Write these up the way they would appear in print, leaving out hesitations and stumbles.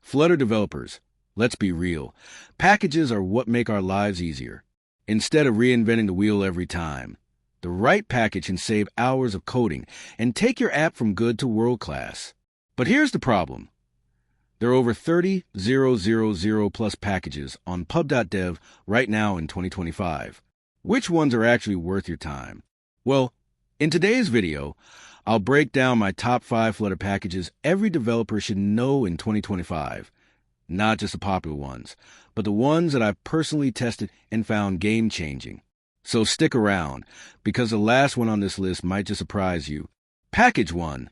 Flutter developers, let's be real. Packages are what make our lives easier. Instead of reinventing the wheel every time, the right package can save hours of coding and take your app from good to world class. But here's the problem. There are over 30,000 plus packages on pub.dev right now in 2025. Which ones are actually worth your time? Well, in today's video, I'll break down my top 5 Flutter packages every developer should know in 2025. Not just the popular ones, but the ones that I've personally tested and found game-changing. So stick around, because the last one on this list might just surprise you. Package 1.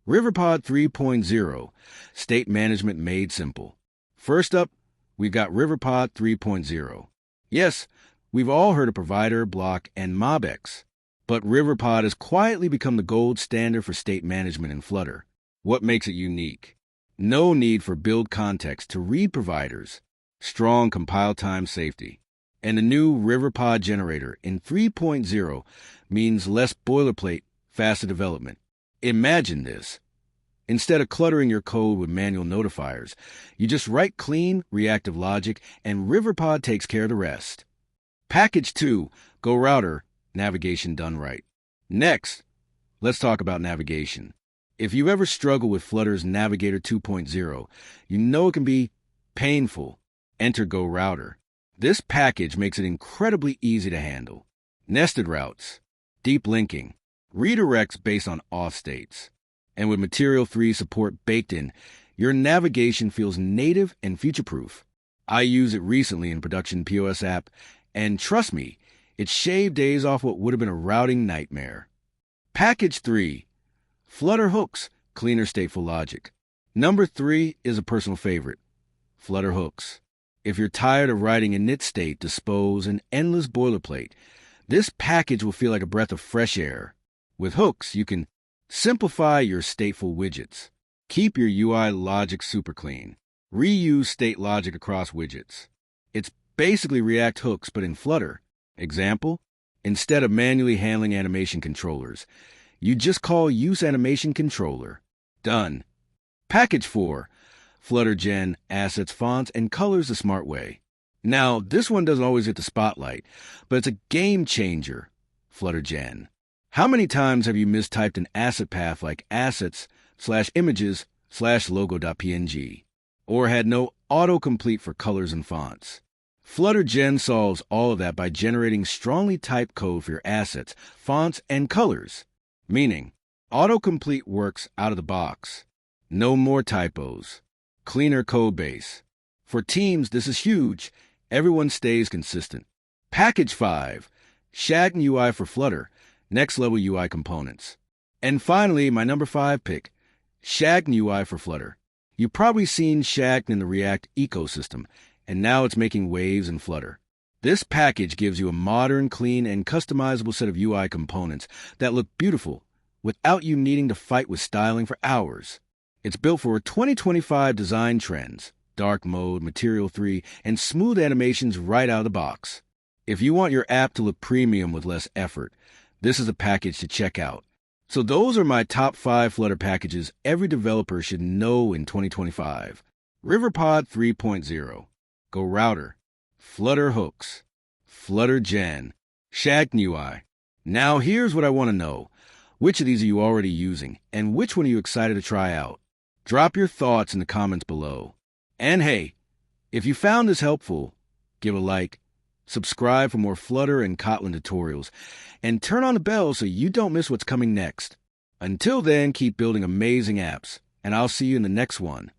Riverpod 3.0, State Management Made Simple. First up, we've got Riverpod 3.0. Yes, we've all heard of Provider, Block, and MobX. But Riverpod has quietly become the gold standard for state management in Flutter. What makes it unique? No need for build context to read providers, strong compile time safety, and the new Riverpod generator in 3.0 means less boilerplate, faster development. Imagine this. Instead of cluttering your code with manual notifiers, you just write clean, reactive logic, and Riverpod takes care of the rest. Package 2, Go Router. Navigation done right. Next, let's talk about navigation. If you've ever struggled with Flutter's Navigator 2.0, you know it can be painful. Enter Go Router. This package makes it incredibly easy to handle. Nested routes, deep linking, redirects based on auth states. And with Material 3 support baked in, your navigation feels native and future-proof. I used it recently in production POS app, and trust me, it shaved days off what would have been a routing nightmare. Package 3. Flutter hooks, cleaner stateful logic. Number 3 is a personal favorite. Flutter hooks. If you're tired of writing init state, dispose, and endless boilerplate, this package will feel like a breath of fresh air. With hooks, you can simplify your stateful widgets, keep your UI logic super clean, reuse state logic across widgets. It's basically React hooks, but in Flutter. Example, instead of manually handling animation controllers, you just call use animation controller. Done. Package 4, Flutter Gen, assets, fonts, and colors the smart way. Now, this one doesn't always get the spotlight, but it's a game changer. Flutter Gen. How many times have you mistyped an asset path like assets/images/logo.png, or had no autocomplete for colors and fonts? Flutter Gen solves all of that by generating strongly typed code for your assets, fonts, and colors. Meaning, autocomplete works out of the box. No more typos. Cleaner code base. For teams, this is huge. Everyone stays consistent. Package 5. Shagn UI for Flutter. Next level UI components. And finally, my number 5 pick. Shagn UI for Flutter. You've probably seen Shagn in the React ecosystem, and now it's making waves in Flutter. This package gives you a modern, clean, and customizable set of UI components that look beautiful without you needing to fight with styling for hours. It's built for 2025 design trends, dark mode, Material 3, and smooth animations right out of the box. If you want your app to look premium with less effort, this is a package to check out. So those are my top 5 Flutter packages every developer should know in 2025. Riverpod 3.0. Go Router, Flutter hooks, Flutter Gen, Shagn UI. Now here's what I want to know. Which of these are you already using, and which one are you excited to try out? Drop your thoughts in the comments below. And hey, if you found this helpful, give a like, subscribe for more Flutter and Kotlin tutorials, and turn on the bell so you don't miss what's coming next. Until then, keep building amazing apps, and I'll see you in the next one.